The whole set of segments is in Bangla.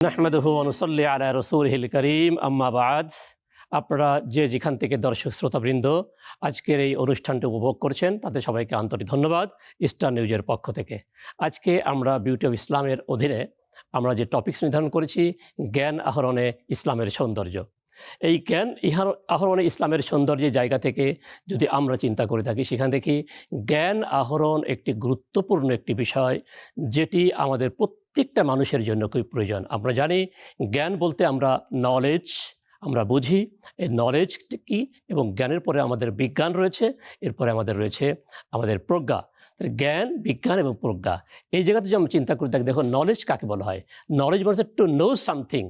নাহমাদুহু ওয়া নুসাল্লি আলা রাসূলিহিল কারীম আম্মা বা'দ। আপনারা যে যেখান থেকে দর্শক শ্রোতাবৃন্দ আজকের এই অনুষ্ঠানটি উপভোগ করছেন তাদের সবাইকে আন্তরিক ধন্যবাদ স্টার নিউজের পক্ষ থেকে। আজকে আমরা বিউটি অফ ইসলামের অধীনে আমরা যে টপিকস নির্ধারণ করেছি, জ্ঞান আহরণে ইসলামের সৌন্দর্য। এই জ্ঞান আহরণে ইসলামের সৌন্দর্যের জায়গা থেকে যদি আমরা চিন্তা করে থাকি, সেখান থেকে জ্ঞান আহরণ একটি গুরুত্বপূর্ণ একটি বিষয়, যেটি আমাদের প্রত্যেকটা মানুষের জন্য খুব প্রয়োজন। আমরা জানি জ্ঞান বলতে আমরা নলেজ আমরা বুঝি, এই নলেজ কি, এবং জ্ঞানের পরে আমাদের বিজ্ঞান রয়েছে, এরপরে আমাদের রয়েছে আমাদের প্রজ্ঞা। জ্ঞান, বিজ্ঞান এবং প্রজ্ঞা, এই জায়গাতে যদি আমরা চিন্তা করে থাকি, দেখো নলেজ কাকে বলা হয়? নলেজ মানে to know something,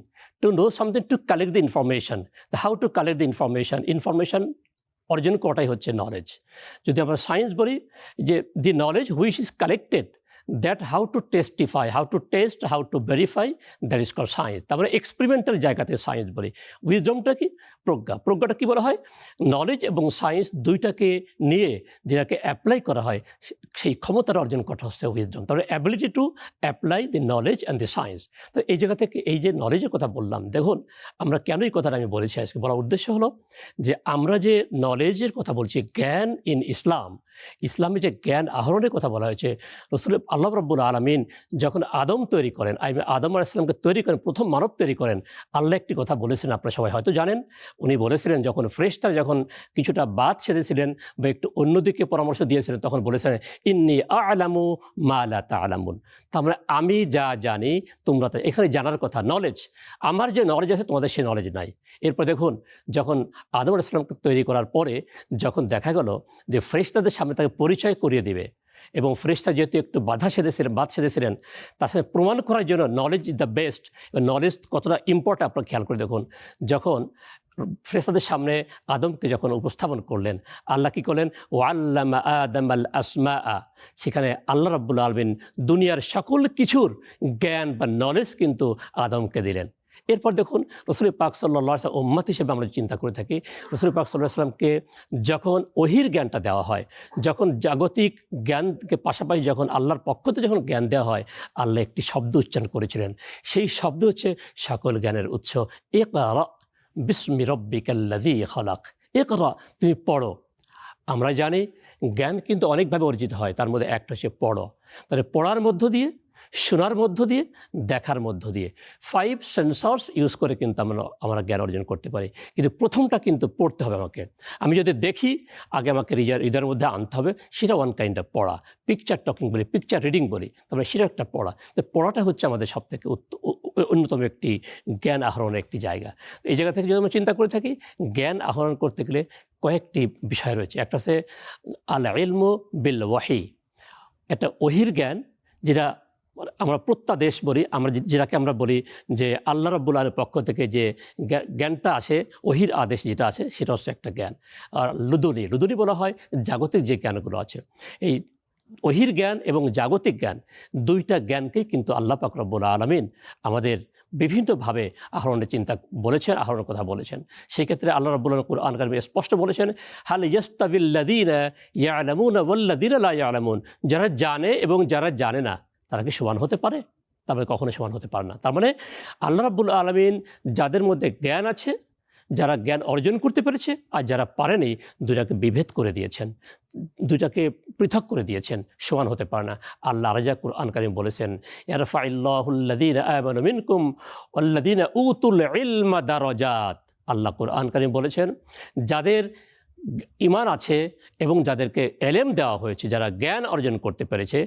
to collect the information. How to collect the information অর্জন করাটাই হচ্ছে নলেজ। যদি আমরা সায়েন্স বলি যে the knowledge which is collected, that how to testify, how to test, how to verify, that is called science. তারপরে এক্সপেরিমেন্টাল জায়গাতে সায়েন্স বলি। উইজডমটা কি? প্রজ্ঞা। প্রজ্ঞাটা কী বলা হয়? নলেজ এবং সায়েন্স দুইটাকে নিয়ে যেটাকে অ্যাপ্লাই করা হয়, সেই ক্ষমতাটা অর্জন করা হচ্ছে উইজডম। তারপরে ability to apply the knowledge and the science. তো এই জায়গা থেকে এই যে নলেজের কথা বললাম, দেখুন আমরা কেন এই কথাটা আমি বলেছি আজকে বলার উদ্দেশ্য হলো যে আমরা যে নলেজের কথা বলছি, জ্ঞান ইন ইসলাম, ইসলামে যে জ্ঞান আহরণের কথা বলা হয়েছে, রসুল আল্লাহ রাব্বুল আলামিন যখন আদম তৈরি করেন, আদম আলাইহিস সালামকে তৈরি করেন, প্রথম মানব তৈরি করেন, আল্লাহ একটি কথা বলেছিলেন, আপনারা সবাই হয়তো জানেন। উনি বলেছিলেন, যখন ফেরেশতারা যখন কিছুটা বাদ সেধেছিলেন বা একটু অন্যদিকে পরামর্শ দিয়েছিলেন, তখন বলেছিলেন ইন্নী আ'লামু মা লা তা'লামুন। তার মানে আমি যা জানি তোমরা তা। এখানে জানার কথা নলেজ, আমার যে নলেজ আছে তোমাদের সে নলেজ নাই। এরপর দেখুন, যখন আদম আলাইহিস সালামকে তৈরি করার পরে যখন দেখা গেল যে ফেরেশতাদের সামনে তাকে পরিচয় করিয়ে দিবে, এবং ফেরেশতা যেহেতু একটু বাদ সেধেছিলেন, তার সাথে প্রমাণ করার জন্য knowledge is the best. Knowledge কতটা ইম্পর্টেন্ট আপনারা খেয়াল করে দেখুন। যখন ফেরেশতাদের সামনে আদমকে যখন উপস্থাপন করলেন, আল্লাহ কী করলেন? ওয়াল্লামা আদামাল আসমাআ। সেখানে আল্লাহ রাব্বুল আলামিন দুনিয়ার সকল কিছুর জ্ঞান বা নলেজ কিন্তু আদমকে দিলেন। এরপর দেখুন, রসুল পাক সাল্লাল্লাহু আলাইহি ওয়াসাল্লাম উম্মত হিসেবে আমরা চিন্তা করে থাকি, রসুল পাক সাল্লাল্লাহু আলাইহি ওয়াসাল্লামকে যখন ওহীর জ্ঞানটা দেওয়া হয়, যখন জাগতিক জ্ঞানকে পাশাপাশি যখন আল্লাহর পক্ষ থেকে যখন জ্ঞান দেওয়া হয়, আল্লাহ একটি শব্দ উচ্চারণ করেছিলেন। সেই শব্দ হচ্ছে সকল জ্ঞানের উৎস। ইকরা বিসমি রব্বিকাল্লাযী খালাক। ইকরা, তুমি পড়ো। আমরা জানি জ্ঞান কিন্তু অনেকভাবে অর্জিত হয়, তার মধ্যে একটা হচ্ছে পড়ো। তাহলে পড়ার মধ্য দিয়ে, শোনার মধ্য দিয়ে, দেখার মধ্য দিয়ে, 5 সেন্সর্স ইউজ করে কিন্তু আমরা জ্ঞান অর্জন করতে পারি। কিন্তু প্রথমটা কিন্তু পড়তে হবে আমাকে। আমি যদি দেখি, আগে আমাকে হৃদয়ের মধ্যে আনতে হবে, সেটা ওয়ান কাইন্ড অফ পড়া। পিকচার টকিং বলি, পিকচার রিডিং বলি, তারপরে সেটা একটা পড়া। তো পড়াটা হচ্ছে আমাদের সবথেকে অন্যতম একটি জ্ঞান আহরণের একটি জায়গা। এই জায়গা থেকে যদি আমরা চিন্তা করে থাকি, জ্ঞান আহরণ করতে গেলে কয়েকটি বিষয় রয়েছে। একটা হচ্ছে আল ইলমু বিল ওয়াহি, একটা ওহির জ্ঞান, যেটা আমরা প্রত্যাদেশ বলি, যেটাকে আমরা বলি যে আল্লাহ রাব্বুল আলামিনের পক্ষ থেকে যে জ্ঞানটা আসে, ওহির আদেশ যেটা আছে, সেটা হচ্ছে একটা জ্ঞান। আর লুদুনি বলা হয় জাগতিক যে জ্ঞানগুলো আছে। এই ওহির জ্ঞান এবং জাগতিক জ্ঞান, দুইটা জ্ঞানকেই কিন্তু আল্লাহ পাক রব্বুল আলামিন আমাদের বিভিন্নভাবে আহরণের চিন্তা বলেছেন, আহরণের কথা বলেছেন। সেই ক্ষেত্রে আল্লাহ রাব্বুল আলামিন কুরআন কারীমে স্পষ্ট বলেছেন, হাল ইয়াস্তাবিল্লাযীনা ইয়া'লামুনা ওয়াল্লাযীনা লা ইয়া'লামুন। যারা জানে এবং যারা জানে না, তারা কি সমান হতে পারে? তার মানে কখনোই সমান হতে পারে না। তার মানে আল্লাহ রাব্বুল আলামিন যাদের মধ্যে জ্ঞান আছে, যারা জ্ঞান অর্জন করতে পেরেছে, আর যারা পারেনি, দুইটাকে বিভেদ করে দিয়েছেন, দুইটাকে পৃথক করে দিয়েছেন, সমান হতে পারে না। আল্লাহ রাজা কুরআন কারীম বলেছেন, ইয়ারফাইল্লাহুল্লাযীনা আমানু মিনকুম ওয়াল্লাযীনা উতুল ইলমা দারাজাত। আল্লাহ কুরআন কারীম বলেছেন, যাদের ঈমান আছে এবং যাদেরকে এলেম দেওয়া হয়েছে, যারা জ্ঞান অর্জন করতে পেরেছে,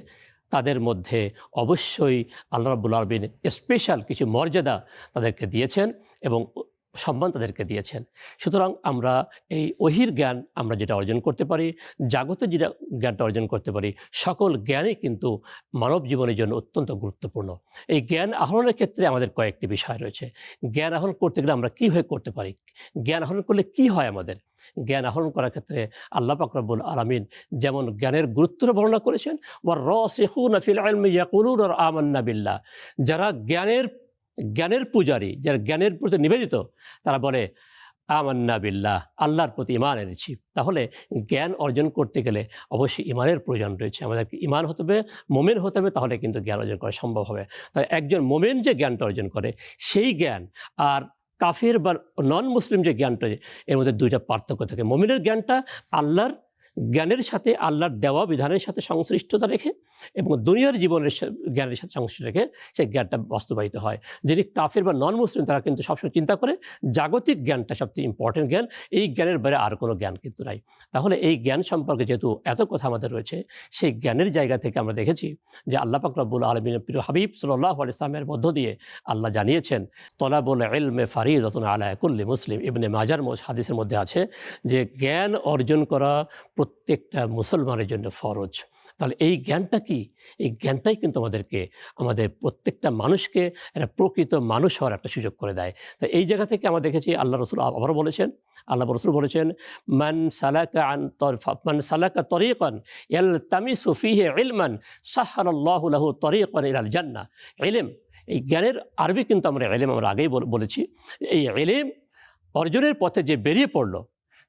তাদের মধ্যে অবশ্যই আল্লাহ রাব্বুল আলামিন স্পেশাল কিছু মর্যাদা তাদেরকে দিয়েছেন এবং সম্মান তাদেরকে দিয়েছেন। সুতরাং আমরা এই ওহির জ্ঞান আমরা যেটা অর্জন করতে পারি, জাগতিক যেটা জ্ঞানটা অর্জন করতে পারি, সকল জ্ঞানই কিন্তু মানব জীবনের জন্য অত্যন্ত গুরুত্বপূর্ণ। এই জ্ঞান আহরণের ক্ষেত্রে আমাদের কয়েকটি বিষয় রয়েছে। জ্ঞান আহরণ করতে গেলে আমরা কীভাবে করতে পারি, জ্ঞান আহরণ করলে কি হয় আমাদের? জ্ঞান আহরণ করার ক্ষেত্রে আল্লাহ পাক রব্বুল আলামিন যেমন জ্ঞানের গুরুত্ব বর্ণনা করেছেন, ওয়ার-রাসিখুনা ফিল ইলমি ইয়াকুলুনা আমান্না বিল্লাহ। যারা জ্ঞানের পূজারী, যারা জ্ঞানের প্রতি নিবেদিত, তারা বলে আমান্না বিল্লাহ, আল্লাহর প্রতি ঈমান এনেছি। তাহলে জ্ঞান অর্জন করতে গেলে অবশ্যই ঈমানের প্রয়োজন রয়েছে। আমাদেরকে ঈমান হতে হবে, মুমিন হতে হবে, তাহলে কিন্তু জ্ঞান অর্জন করা সম্ভব হবে। তাই একজন মুমিন যে জ্ঞানটা অর্জন করে সেই জ্ঞান আর কাফির বা নন মুসলিম যে জ্ঞানটা, এর মধ্যে দুইটা পার্থক্য থাকে। মুমিনের জ্ঞানটা আল্লাহর জ্ঞানের সাথে, আল্লাহর দেওয়া বিধানের সাথে সংশ্লিষ্টতা রেখে এবং দুনিয়ার জীবনের জ্ঞানের সাথে সংশ্লিষ্ট রেখে সেই জ্ঞানটা বাস্তবায়িত হয়। যিনি কাফির বা নন মুসলিম তারা কিন্তু সবসময় চিন্তা করে জাগতিক জ্ঞানটা সবচেয়ে ইম্পর্টেন্ট জ্ঞান, এই জ্ঞানের বাইরে আর কোনো জ্ঞান কিন্তু নাই। তাহলে এই জ্ঞান সম্পর্কে যেহেতু এত কথা আমাদের রয়েছে, সেই জ্ঞানের জায়গা থেকে আমরা দেখেছি যে আল্লাহ পাক রব্বুল আলামিনের প্রিয় হাবিব সাল্লাল্লাহু আলাইহি ওয়াসাল্লামের মধ্য দিয়ে আল্লাহ জানিয়েছেন, তলাবুল ইলমি ফারিদাতুন আলা কুল্লি মুসলিম। ইবনে মাজার হাদিসের মধ্যে আছে যে জ্ঞান অর্জন করা প্রত্যেকটা মুসলমানের জন্য ফরজ। তাহলে এই জ্ঞানটা কি? এই জ্ঞানটাই কিন্তু আমাদের প্রত্যেকটা মানুষকে একটা প্রকৃত মানুষ হওয়ার একটা সুযোগ করে দেয়। তো এই জায়গা থেকে আমরা দেখেছি আল্লাহ রসুল আবারও বলেছেন, আল্লাহ রসুল বলেছেন, মান সালাকা তরিকান ইয়ালতামিসু ফীহি ইলমান সাহহারাল্লাহু লাহু তরিকান ইলাল জান্নাহ। ইলম, এই জ্ঞানের আরবি কিন্তু আমরা আগেই বলেছি। এই ইলম অর্জনের পথে যে বেরিয়ে পড়লো,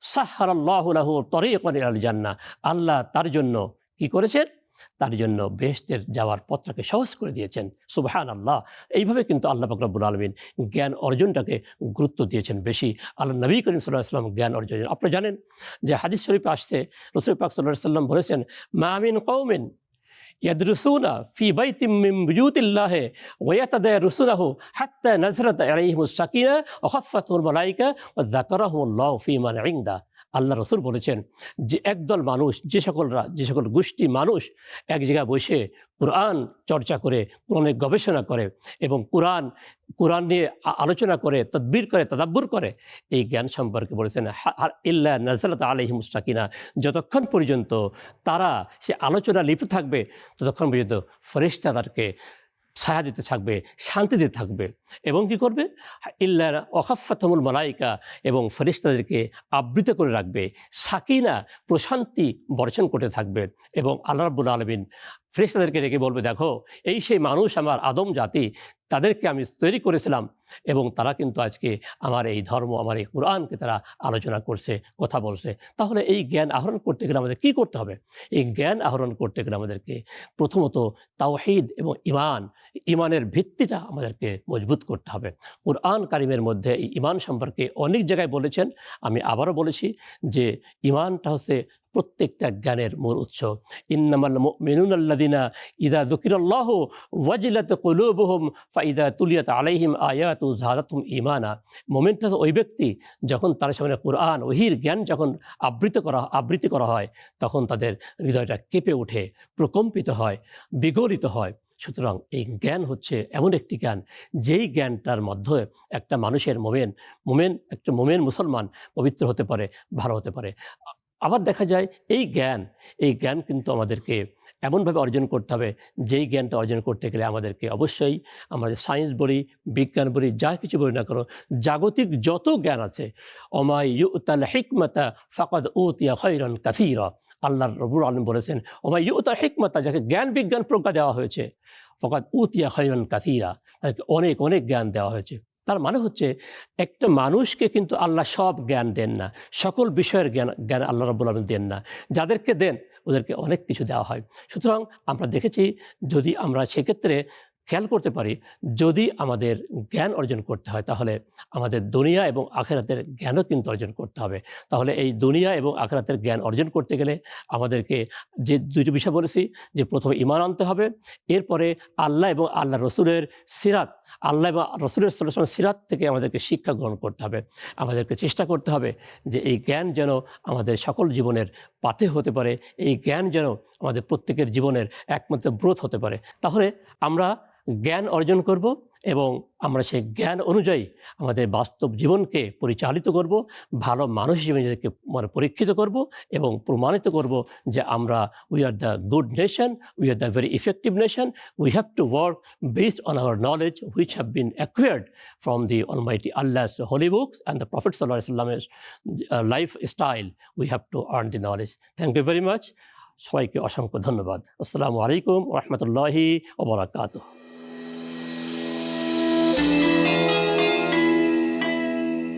সাহহারাল্লাহু লাহু তরিকান ইলাল জান্নাহ, আল্লাহ তার জন্য কি করেছেন? তার জন্য বেহেশতের যাওয়ার পথটাকে সহজ করে দিয়েছেন। সুবহানাল্লাহ। এইভাবে কিন্তু আল্লাহ পাক রব্বুল আলামিন জ্ঞান অর্জনটাকে গুরুত্ব দিয়েছেন বেশি। আল্লাহ নবী করিম সাল্লাল্লাহু আলাইহি ওয়াসাল্লাম জ্ঞান অর্জন, আপনারা জানেন যে হাদিস শরীফে আসছে, রাসূল পাক সাল্লাল্লাহু আলাইহি ওয়াসাল্লাম বলেছেন, মা মিন কওমিন ইয়াদরুসুনা ফি বাইতিম মিন বুয়ুতিল্লাহি ওয়া ইয়াতাদারুসুনাহু হাত্তা নাযরাত আলাইহিমুস সাকিনা ওয়া খাফফাতুল মালায়েকা ওয়া যাকারাহুমুল্লাহু ফি মান ইনদা। আল্লাহ রসুল বলেছেন যে একদল মানুষ, যে সকল গোষ্ঠী মানুষ এক জায়গায় বসে কোরআন চর্চা করে, কোরআনের গবেষণা করে এবং কোরআন নিয়ে আলোচনা করে, তদবির করে, তাদাব্বুর করে, এই জ্ঞান সম্পর্কে বলেছেন ইল্লা নাযালাত আলাইহিমুস সাকিনা, যতক্ষণ পর্যন্ত তারা সে আলোচনা লিপ্ত থাকবে ততক্ষণ পর্যন্ত ফেরেশতা তাদেরকে ছায়া দিতে থাকবে, শান্তি দিতে থাকবে এবং কি করবে? ইল্লা ওয়াখাফাতুল মালায়েকা, এবং ফেরেশতাদেরকে আবৃত করে রাখবে, সাকিনা প্রশান্তি বর্ষণ করতে থাকবে। এবং আল্লাহ রাব্বুল আলামিন ফেরেশতাদেরকে ডেকে বলবে, দেখো এই সেই মানুষ, আমার আদম জাতি, তাদেরকে আমি তৈরি করেছিলাম এবং তারা কিন্তু আজকে আমার এই ধর্ম, আমার এই কোরআনকে তারা আলোচনা করছে, কথা বলছে। তাহলে এই জ্ঞান আহরণ করতে গেলে আমাদের কী করতে হবে? এই জ্ঞান আহরণ করতে গেলে আমাদেরকে প্রথমত তাওহীদ এবং ঈমানের ভিত্তিটা আমাদেরকে মজবুত করতে হবে। কোরআন কারিমের মধ্যে এই ঈমান সম্পর্কে অনেক জায়গায় বলেছেন, আমি আবারও বলেছি যে ঈমানটা হচ্ছে প্রত্যেকটা জ্ঞানের মূল উৎস। ইন্নামাল মুমিনুনা আল্লাযিনা ইযা যুকিরাল্লাহু ওয়াজিলাত কুলুবুহুম ফাইযা তুলিয়াত আলাইহিম আয়াতু যাদাতুহুম ঈমানা। মুমিনটা ওই ব্যক্তি যখন তার সামনে কোরআন ওহীর জ্ঞান যখন আবৃত্তি করা হয়, তখন তাদের হৃদয়টা কেঁপে ওঠে, প্রকম্পিত হয়, বিগলিত হয়। সুতরাং এই জ্ঞান হচ্ছে এমন একটি জ্ঞান, যেই জ্ঞানটার মধ্যে একটা মানুষের একটা মোমেন মুসলমান পবিত্র হতে পারে, ভালো হতে পারে। আবার দেখা যায় এই জ্ঞান কিন্তু আমাদেরকে এমনভাবে অর্জন করতে হবে, যেই জ্ঞানটা অর্জন করতে গেলে আমাদেরকে অবশ্যই আমাদের সায়েন্স বলি, বিজ্ঞান বলি, যা কিছু বলি না কেন, জাগতিক যত জ্ঞান আছে, ওমাই ইউতাল হিকমাতা ফাকাদ উতিয়া খায়রান কাসীরা। আল্লাহ রাব্বুল আলামিন বলেছেন, ওমাই ইউতাল হিকমাতা, যাকে জ্ঞান বিজ্ঞান প্রজ্ঞা দেওয়া হয়েছে, ফাকাদ উতিয়া খায়রান কাসীরা, তাকে অনেক অনেক জ্ঞান দেওয়া হয়েছে। তার মানে হচ্ছে একটা মানুষকে কিন্তু আল্লাহ সব জ্ঞান দেন না, সকল বিষয়ের জ্ঞান আল্লাহ রাব্বুল আলামিন দেন না। যাদেরকে দেন ওদেরকে অনেক কিছু দেওয়া হয়। সুতরাং আমরা দেখেছি, যদি আমরা সেক্ষেত্রে খেয়াল করতে পারি, যদি আমাদের জ্ঞান অর্জন করতে হয় তাহলে আমাদের দুনিয়া এবং আখিরাতের জ্ঞানও কিন্তু অর্জন করতে হবে। তাহলে এই দুনিয়া এবং আখিরাতের জ্ঞান অর্জন করতে গেলে আমাদেরকে যে দুইটি বিষয় বলেছি, যে প্রথমে ঈমান আনতে হবে, এরপরে আল্লাহ এবং আল্লাহ রসুলের সিরাত, আল্লাহ এবং রসুলের সাল্লাল্লাহু আলাইহি ওয়াসাল্লাম সিরাত থেকে আমাদেরকে শিক্ষা গ্রহণ করতে হবে। আমাদেরকে চেষ্টা করতে হবে যে এই জ্ঞান যেন আমাদের সকল জীবনের পাথে হতে পারে, এই জ্ঞান যেন আমাদের প্রত্যেকের জীবনের একমাত্র ব্রত হতে পারে। তাহলে আমরা জ্ঞান অর্জন করব এবং আমরা সেই জ্ঞান অনুযায়ী আমাদের বাস্তব জীবনকে পরিচালিত করব, ভালো মানুষ হিসেবে নিজেদেরকে পরীক্ষিত করব এবং প্রমাণিত করব যে আমরা we are the good nation, we are the very effective nation. We have to work based on our knowledge which have been acquired from the Almighty Allah's holy books and the Prophet sallallahu alaihi wasallam's lifestyle. We have to earn the knowledge. Thank you very much. সবাইকে অসংখ্য ধন্যবাদ। আসসালামু আলাইকুম ওয়া রাহমাতুল্লাহি ওয়া বারাকাতুহু।